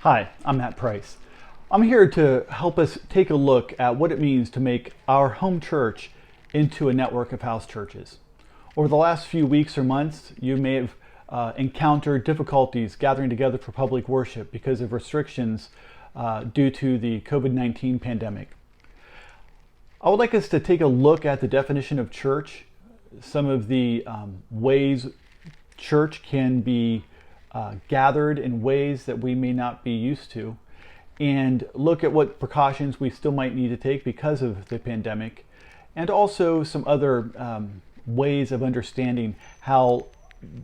Hi, I'm Matt Price. I'm here to help us take a look at what it means to make our home church into a network of house churches. Over the last few weeks or months, you may have encountered difficulties gathering together for public worship because of restrictions due to the COVID-19 pandemic. I would like us to take a look at the definition of church, some of the ways church can be gathered in ways that we may not be used to, and look at what precautions we still might need to take because of the pandemic, and also some other ways of understanding how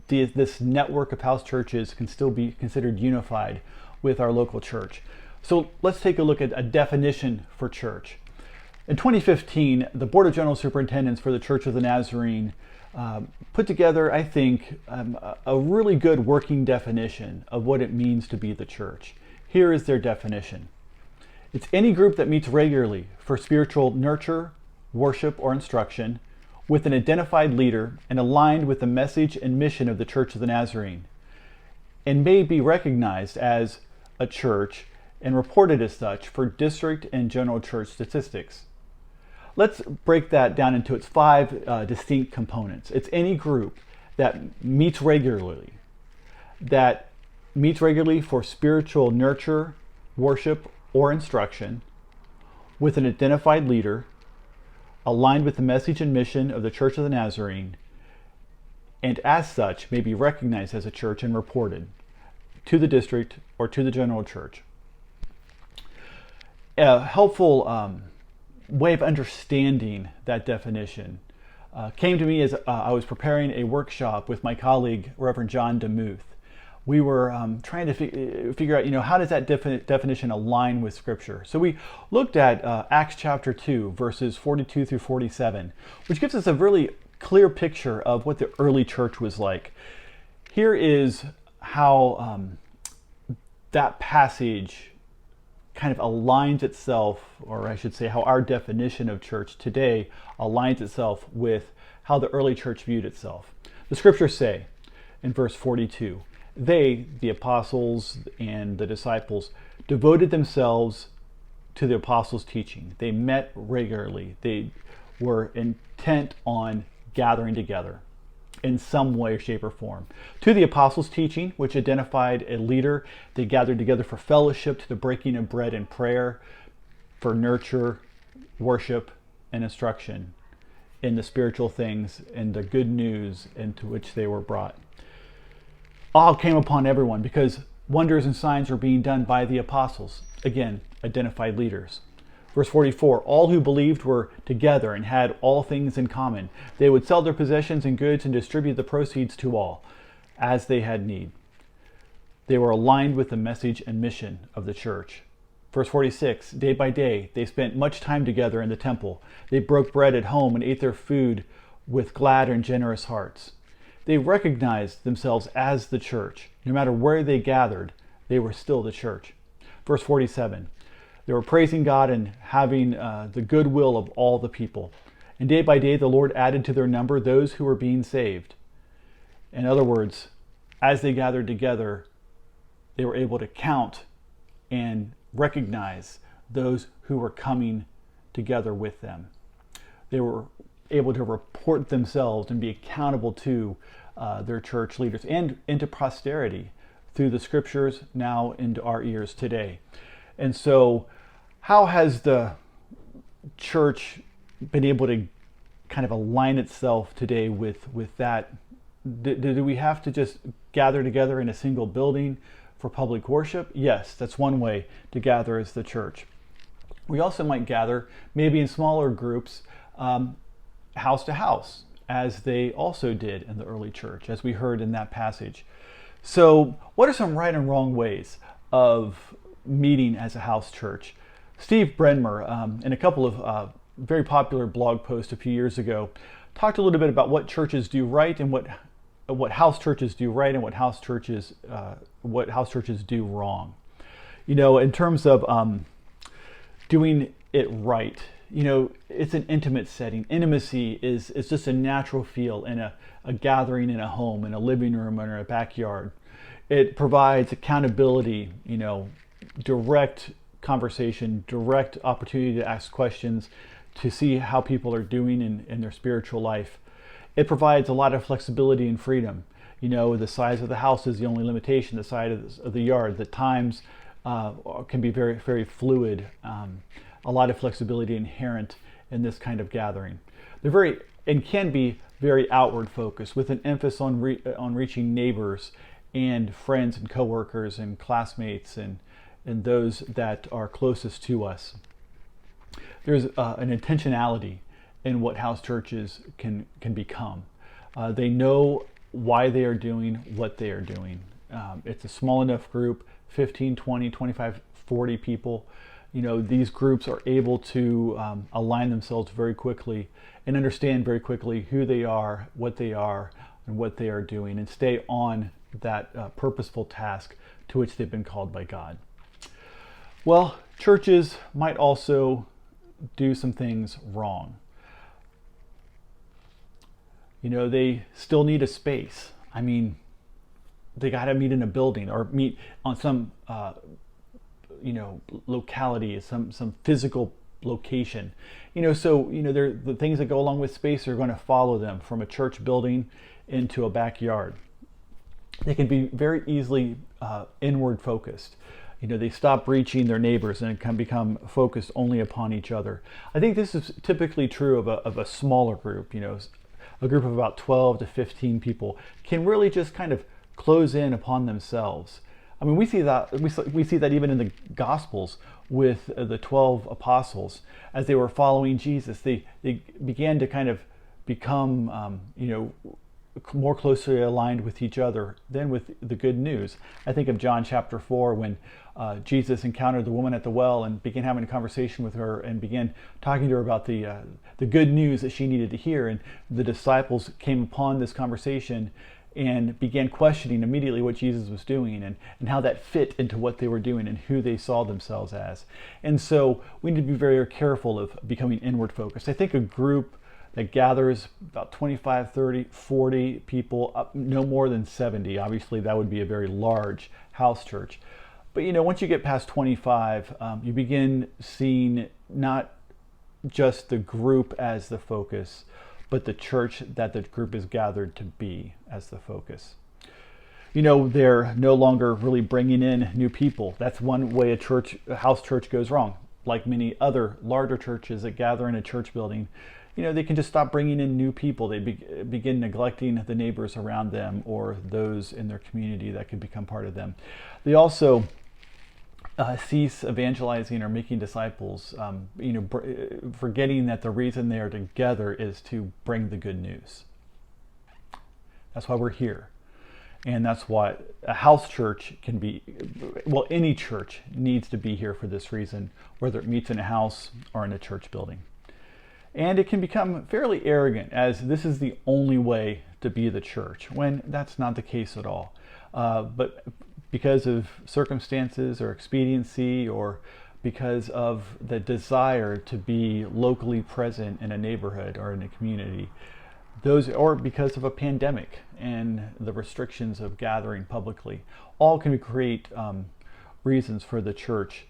this network of house churches can still be considered unified with our local church. So let's take a look at a definition for church. In 2015, the Board of General Superintendents for the Church of the Nazarene put together, I think, a really good working definition of what it means to be the church. Here is their definition. It's any group that meets regularly for spiritual nurture, worship, or instruction with an identified leader and aligned with the message and mission of the Church of the Nazarene, and may be recognized as a church and reported as such for district and general church statistics. Let's break that down into its five distinct components. It's any group that meets regularly for spiritual nurture, worship, or instruction, with an identified leader, aligned with the message and mission of the Church of the Nazarene, and as such may be recognized as a church and reported to the district or to the general church. A helpful way of understanding that definition came to me as I was preparing a workshop with my colleague, Reverend John DeMuth. We were trying to figure out, how does that definition align with Scripture? So we looked at Acts chapter 2, verses 42 through 47, which gives us a really clear picture of what the early church was like. Here is how that passage kind of aligns itself, or I should say how our definition of church today aligns itself with how the early church viewed itself. The scriptures say in verse 42, they, the apostles and the disciples, devoted themselves to the apostles' teaching. They met regularly. They were intent on gathering together in some way, shape, or form. To the apostles' teaching, which identified a leader, they gathered together for fellowship, to the breaking of bread and prayer, for nurture, worship, and instruction in the spiritual things and the good news into which they were brought. All came upon everyone because wonders and signs were being done by the apostles. Again, identified leaders. Verse 44, all who believed were together and had all things in common. They would sell their possessions and goods and distribute the proceeds to all, as they had need. They were aligned with the message and mission of the church. Verse 46, day by day, they spent much time together in the temple. They broke bread at home and ate their food with glad and generous hearts. They recognized themselves as the church. No matter where they gathered, they were still the church. Verse 47, they were praising God and having the goodwill of all the people. And day by day, the Lord added to their number those who were being saved. In other words, as they gathered together, they were able to count and recognize those who were coming together with them. They were able to report themselves and be accountable to their church leaders and into posterity through the scriptures now into our ears today. And so how has the church been able to kind of align itself today with that? Do we have to just gather together in a single building for public worship? Yes, that's one way to gather as the church. We also might gather maybe in smaller groups, house to house, as they also did in the early church, as we heard in that passage. So what are some right and wrong ways of meeting as a house church? Steve Brenmer, in a couple of very popular blog posts a few years ago, talked a little bit about what churches do right and what house churches do right and what house churches do wrong. In terms of doing it right, it's an intimate setting. Intimacy is just a natural feel in a gathering in a home, in a living room, or in a backyard. It provides accountability, direct conversation, direct opportunity to ask questions, to see how people are doing in their spiritual life. It provides a lot of flexibility and freedom. The size of the house is the only limitation, the size of the yard. The times can be very, very fluid. A lot of flexibility inherent in this kind of gathering. They're very, and can be very outward focused, with an emphasis on reaching neighbors and friends and coworkers and classmates and those that are closest to us. There's an intentionality in what house churches can become. They know why they are doing what they are doing. It's a small enough group, 15, 20, 25, 40 people. These groups are able to align themselves very quickly and understand very quickly who they are, and what they are doing, and stay on that purposeful task to which they've been called by God. Well, churches might also do some things wrong. They still need a space. They got to meet in a building or meet on some locality, some physical location. The things that go along with space are going to follow them from a church building into a backyard. They can be very easily inward focused. They stop reaching their neighbors and can become focused only upon each other. I think this is typically true of a smaller group. A group of about 12 to 15 people can really just kind of close in upon themselves. We see that even in the Gospels with the 12 apostles. As they were following Jesus, they began to kind of become more closely aligned with each other than with the good news. I think of John chapter 4 when Jesus encountered the woman at the well and began having a conversation with her and began talking to her about the good news that she needed to hear. And the disciples came upon this conversation and began questioning immediately what Jesus was doing and how that fit into what they were doing and who they saw themselves as. And so we need to be very careful of becoming inward focused. I think a group that gathers about 25, 30, 40 people, up no more than 70. Obviously, that would be a very large house church. But once you get past 25, you begin seeing not just the group as the focus, but the church that the group is gathered to be as the focus. They're no longer really bringing in new people. That's one way a house church goes wrong. Like many other larger churches that gather in a church building, they can just stop bringing in new people. They begin neglecting the neighbors around them or those in their community that could become part of them. They also cease evangelizing or making disciples, forgetting that the reason they are together is to bring the good news. That's why we're here. And that's why a house church can be, any church needs to be here for this reason, whether it meets in a house or in a church building. And it can become fairly arrogant, as this is the only way to be the church, when that's not the case at all. But because of circumstances or expediency, or because of the desire to be locally present in a neighborhood or in a community, or because of a pandemic and the restrictions of gathering publicly, all can create reasons for the church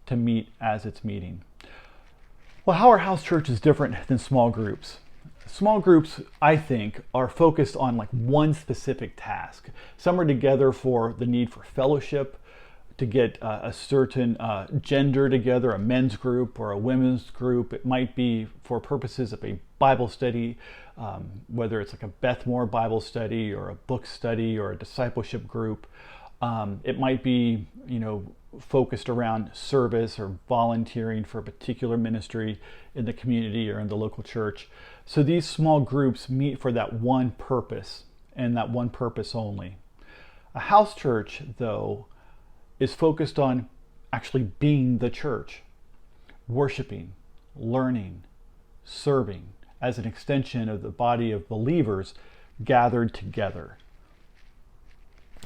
to meet as it's meeting. Well, how are house churches different than small groups? Small groups, I think, are focused on one specific task. Some are together for the need for fellowship, to get a certain gender together, a men's group or a women's group. It might be for purposes of a Bible study, whether it's like a Beth Moore Bible study or a book study or a discipleship group. It might be, focused around service or volunteering for a particular ministry in the community or in the local church. So these small groups meet for that one purpose and that one purpose only. A house church, though, is focused on actually being the church, worshiping, learning, serving as an extension of the body of believers gathered together,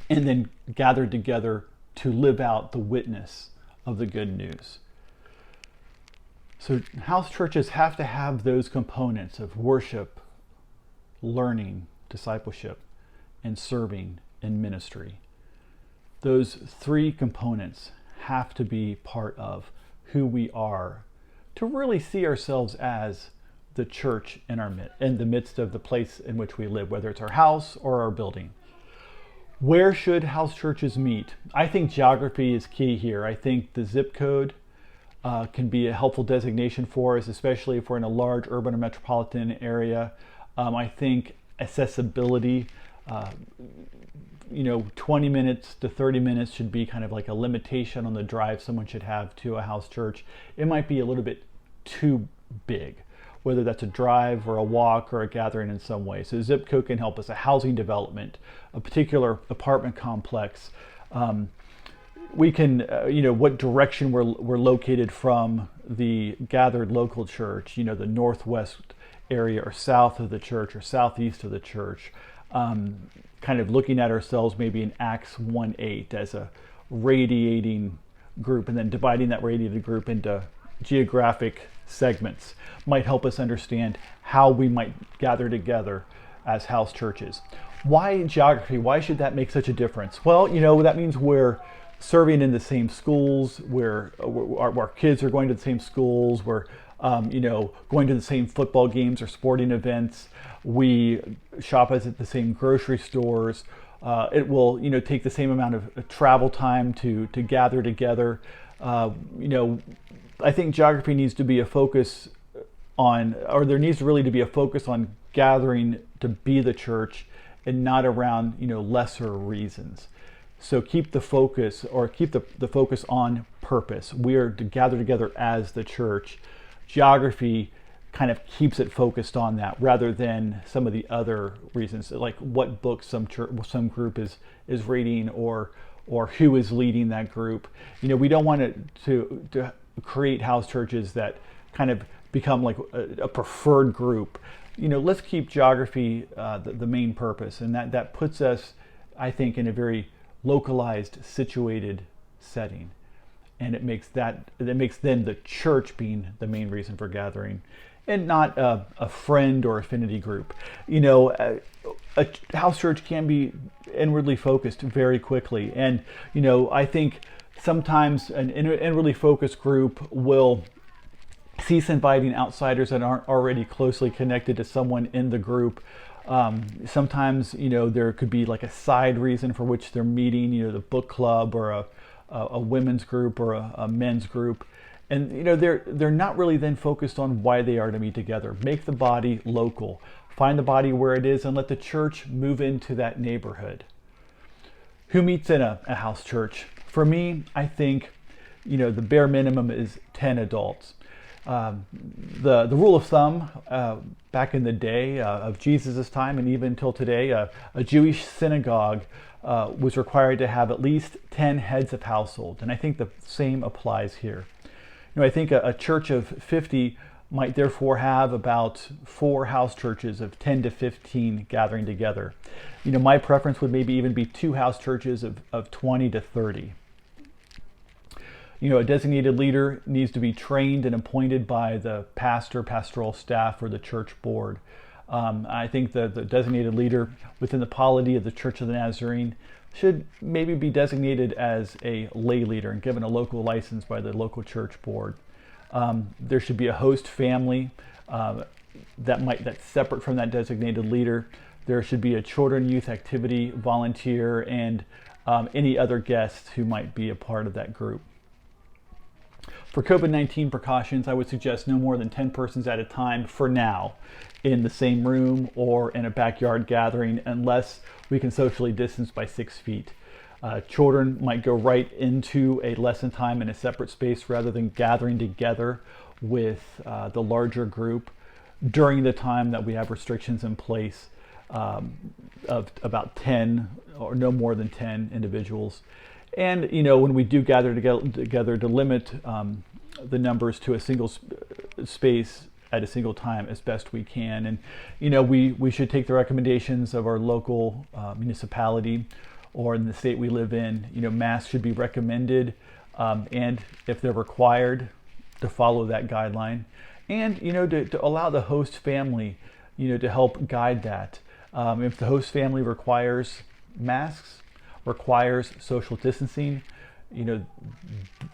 and then gathered together to live out the witness of the good news. So house churches have to have those components of worship, learning, discipleship, and serving in ministry. Those three components have to be part of who we are to really see ourselves as the church in the midst of the place in which we live, whether it's our house or our building. Where should house churches meet? I think geography is key here. I think the zip code can be a helpful designation for us, especially if we're in a large urban or metropolitan area. I think accessibility, 20 minutes to 30 minutes should be kind of like a limitation on the drive someone should have to a house church. It might be a little bit too big, whether that's a drive or a walk or a gathering in some way. So zip code can help us. A housing development, a particular apartment complex. We can, what direction we're located from the gathered local church, the northwest area or south of the church or southeast of the church. Kind of looking at ourselves maybe in Acts 1:8 as a radiating group, and then dividing that radiated group into geographic segments might help us understand how we might gather together as house churches. Why geography? Why should that make such a difference? Well, that means we're serving in the same schools, where our kids are going to the same schools, we're going to the same football games or sporting events. We shop at the same grocery stores. It will, take the same amount of travel time to gather together. I think geography needs to be a focus on, or there needs really to be a focus on gathering to be the church and not around, lesser reasons. So keep the focus on purpose. We are to gather together as the church. Geography kind of keeps it focused on that rather than some of the other reasons, like what book some group is reading or who is leading that group. We don't want it to create house churches that kind of become like a preferred group. Let's keep geography the main purpose, and that puts us, I think, in a very localized, situated setting. And it makes then the church being the main reason for gathering, and not a friend or affinity group. A house church can be inwardly focused very quickly, and I think sometimes an inwardly focused group will cease inviting outsiders that aren't already closely connected to someone in the group. Sometimes there could be like a side reason for which they're meeting, the book club or a women's group or a men's group, and they're not really then focused on why they are to meet together. Make the body local, find the body where it is, and let the church move into that neighborhood. Who meets in a house church? For me, I think the bare minimum is 10 adults. The rule of thumb back in the day of Jesus' time and even till today, a Jewish synagogue was required to have at least 10 heads of household, and I think the same applies here. I think a church of 50 might therefore have about 4 house churches of 10 to 15 gathering together. My preference would maybe even be 2 house churches of 20 to 30. A designated leader needs to be trained and appointed by the pastor, pastoral staff, or the church board. I think the designated leader within the polity of the Church of the Nazarene should maybe be designated as a lay leader and given a local license by the local church board. There should be a host family that's separate from that designated leader. There should be a children, youth activity volunteer, and any other guests who might be a part of that group. For COVID-19 precautions, I would suggest no more than 10 persons at a time for now in the same room or in a backyard gathering, unless we can socially distance by 6 feet. Children might go right into a lesson time in a separate space rather than gathering together with the larger group during the time that we have restrictions in place of about 10 or no more than 10 individuals. And when we do gather together to limit the numbers to a single space at a single time as best we can. And we should take the recommendations of our local municipality or in the state we live in. Masks should be recommended, and if they're required, to follow that guideline. And to allow the host family to help guide that. If the host family requires masks, requires social distancing, you know,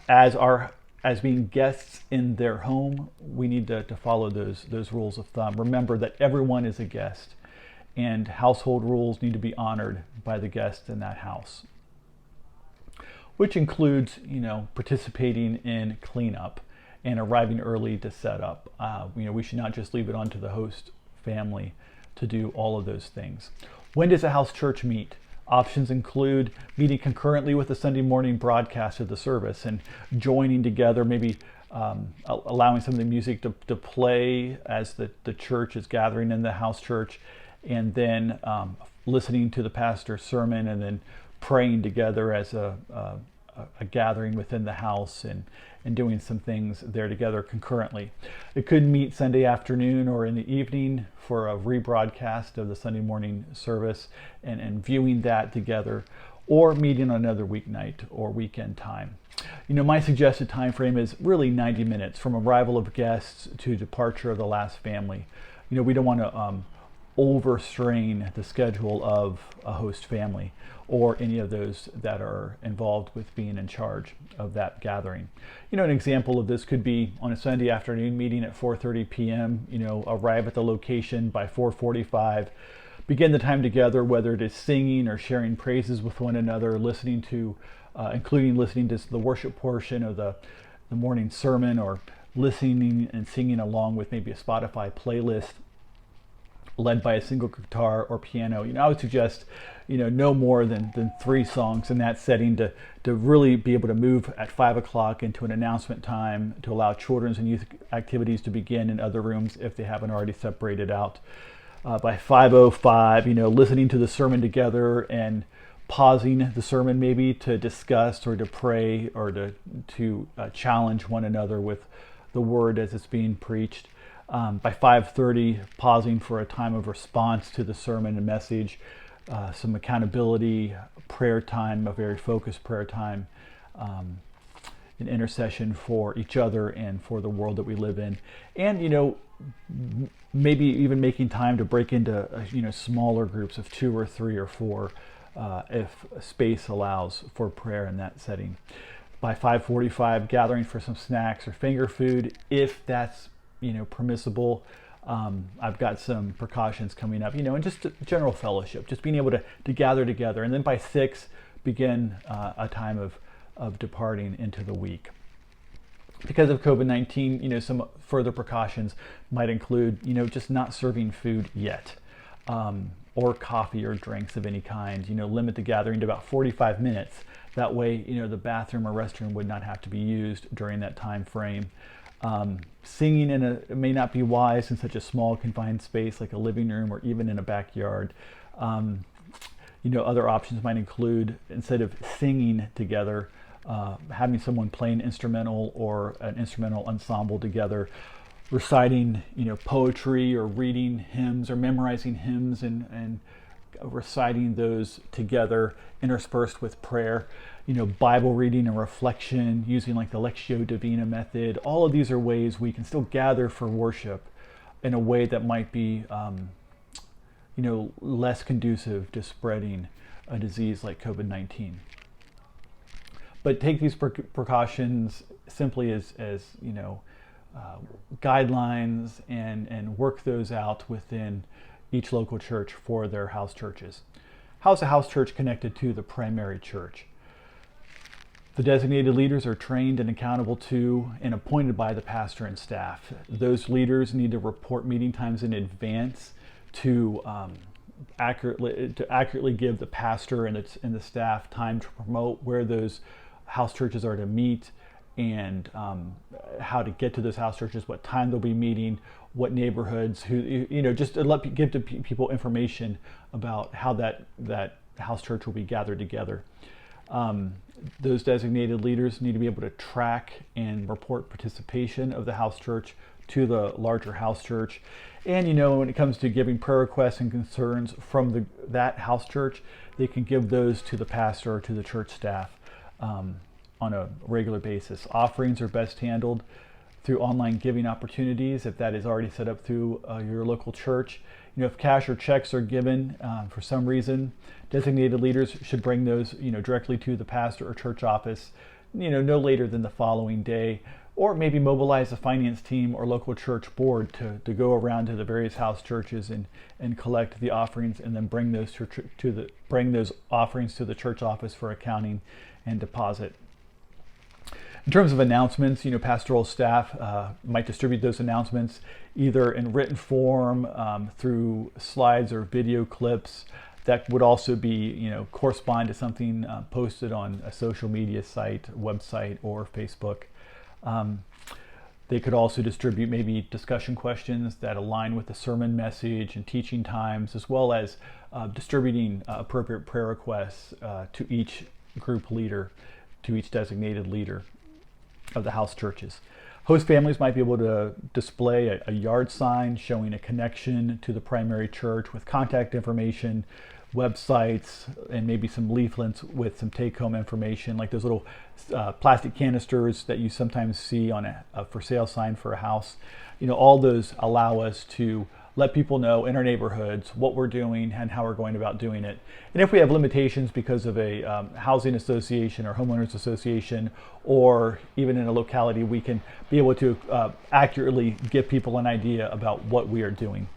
as being guests in their home, we need to follow those rules of thumb. Remember that everyone is a guest, and household rules need to be honored by the guests in that house, which includes, participating in cleanup and arriving early to set up. We should not just leave it on to the host family to do all of those things. When does a house church meet? Options include meeting concurrently with the Sunday morning broadcast of the service and joining together, maybe allowing some of the music to play as the church is gathering in the house church, and then listening to the pastor's sermon, and then praying together as a gathering within the house, and doing some things there together concurrently. It could meet Sunday afternoon or in the evening for a rebroadcast of the Sunday morning service and viewing that together, or meeting on another weeknight or weekend time. My suggested time frame is really 90 minutes from arrival of guests to departure of the last family. We don't want to overstrain the schedule of a host family or any of those that are involved with being in charge of that gathering. An example of this could be on a Sunday afternoon meeting at 4:30 p.m., arrive at the location by 4:45, begin the time together, whether it is singing or sharing praises with one another, including listening to the worship portion of the morning sermon, or listening and singing along with maybe a Spotify playlist led by a single guitar or piano. I would suggest, no more than 3 songs in that setting to really be able to move at 5 o'clock into an announcement time to allow children's and youth activities to begin in other rooms if they haven't already separated out. By 5:05, listening to the sermon together and pausing the sermon maybe to discuss or to pray or to challenge one another with the word as it's being preached. By 5:30, pausing for a time of response to the sermon and message, some accountability, prayer time, a very focused prayer time, an intercession for each other and for the world that we live in. And, maybe even making time to break into, smaller groups of 2 or 3 or 4, if space allows for prayer in that setting. By 5:45, gathering for some snacks or finger food, if that's permissible. I've got some precautions coming up, and just general fellowship, just being able to gather together. And then by 6, begin a time of departing into the week. Because of COVID-19, some further precautions might include, just not serving food yet, or coffee or drinks of any kind. Limit the gathering to about 45 minutes. That way, the bathroom or restroom would not have to be used during that time frame. Singing it may not be wise in such a small confined space like a living room or even in a backyard. Other options might include, instead of singing together, having someone play an instrumental or an instrumental ensemble together, reciting poetry or reading hymns or memorizing hymns and reciting those together, interspersed with prayer. Bible reading and reflection, using like the Lectio Divina method. All of these are ways we can still gather for worship in a way that might be, less conducive to spreading a disease like COVID-19. But take these precautions simply as guidelines and work those out within each local church for their house churches. How's a house church connected to the primary church? The designated leaders are trained and accountable to and appointed by the pastor and staff. Those leaders need to report meeting times in advance to accurately give the pastor and the staff time to promote where those house churches are to meet, and how to get to those house churches, what time they'll be meeting, what neighborhoods, just to give to people information about how that house church will be gathered together. Those designated leaders need to be able to track and report participation of the house church to the larger house church. And when it comes to giving prayer requests and concerns from that house church, they can give those to the pastor or to the church staff on a regular basis. Offerings are best handled through online giving opportunities if that is already set up through your local church. if cash or checks are given for some reason, designated leaders should bring those, directly to the pastor or church office, no later than the following day, or maybe mobilize a finance team or local church board to go around to the various house churches and collect the offerings, and then bring those offerings to the church office for accounting and deposit. In terms of announcements, pastoral staff might distribute those announcements either in written form, through slides or video clips that would also be, correspond to something posted on a social media site, website, or Facebook. They could also distribute maybe discussion questions that align with the sermon message and teaching times, as well as distributing appropriate prayer requests to each group leader, to each designated leader of the house churches. Host families might be able to display a yard sign showing a connection to the primary church with contact information, websites, and maybe some leaflets with some take-home information, like those little plastic canisters that you sometimes see on a for sale sign for a house. All those allow us to let people know in our neighborhoods what we're doing and how we're going about doing it. And if we have limitations because of a housing association or homeowners association, or even in a locality, we can be able to accurately give people an idea about what we are doing.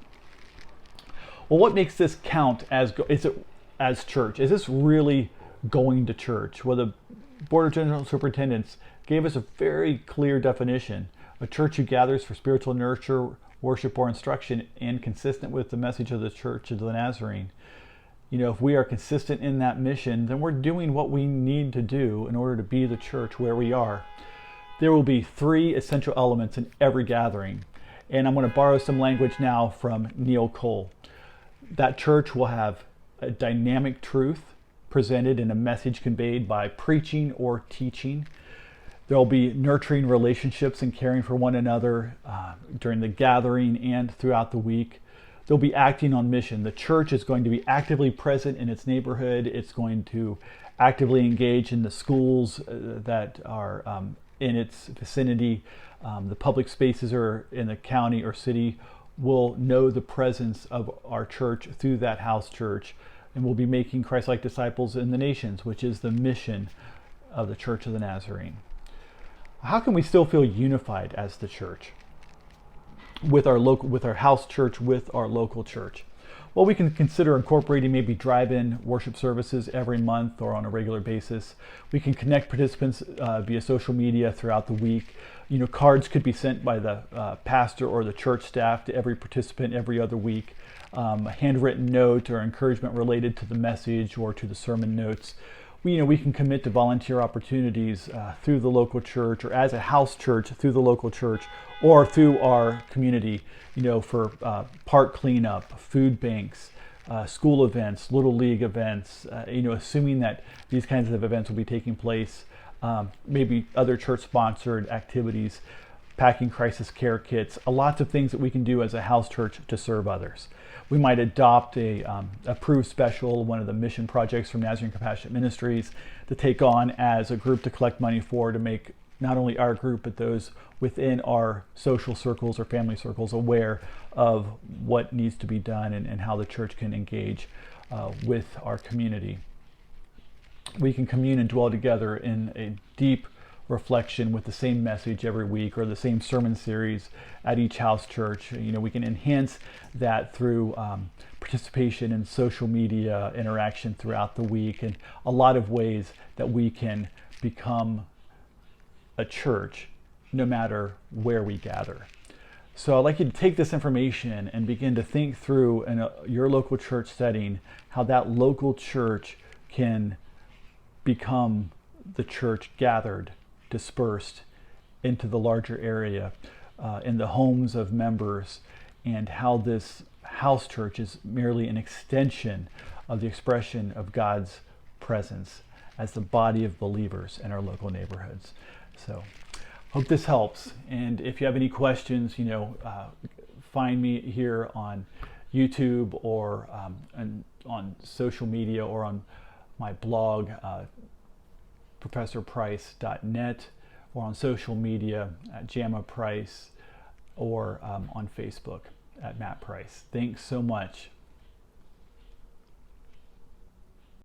Well, what makes this count as church? Is this really going to church? Well, the Board of General Superintendents gave us a very clear definition: a church who gathers for spiritual nurture, worship, or instruction, and consistent with the message of the Church of the Nazarene. If we are consistent in that mission, then we're doing what we need to do in order to be the church where we are. There will be 3 essential elements in every gathering, and I'm going to borrow some language now from Neil Cole. That church will have a dynamic truth presented in a message conveyed by preaching or teaching. There will be nurturing relationships and caring for one another during the gathering and throughout the week. They'll be acting on mission. The church is going to be actively present in its neighborhood. It's going to actively engage in the schools that are in its vicinity. The public spaces are in the county or city will know the presence of our church through that house church, and we'll be making Christ-like disciples in the nations, which is the mission of the Church of the Nazarene. How can we still feel unified as the church with our house church, with our local church? Well, we can consider incorporating maybe drive-in worship services every month or on a regular basis. We can connect participants via social media throughout the week. Cards could be sent by the pastor or the church staff to every participant every other week. A handwritten note or encouragement related to the message or to the sermon notes. We can commit to volunteer opportunities through the local church, or as a house church through the local church, or through our community, for park cleanup, food banks, school events, little league events, assuming that these kinds of events will be taking place, maybe other church sponsored activities, packing crisis care kits, lots of things that we can do as a house church to serve others. We might adopt a approved special, one of the mission projects from Nazarene Compassionate Ministries, to take on as a group to collect money for, to make not only our group, but those within our social circles or family circles aware of what needs to be done and how the church can engage with our community. We can commune and dwell together in a deep reflection with the same message every week, or the same sermon series at each house church. We can enhance that through participation in social media interaction throughout the week, and a lot of ways that we can become a church no matter where we gather. So I'd like you to take this information and begin to think through in your local church setting how that local church can become the church gathered, dispersed into the larger area, in the homes of members, and how this house church is merely an extension of the expression of God's presence as the body of believers in our local neighborhoods. So hope this helps, and if you have any questions, find me here on YouTube, or on social media, or on my blog, professorprice.net, or on social media at JammaPrice, or on Facebook. at Matt Price. Thanks so much.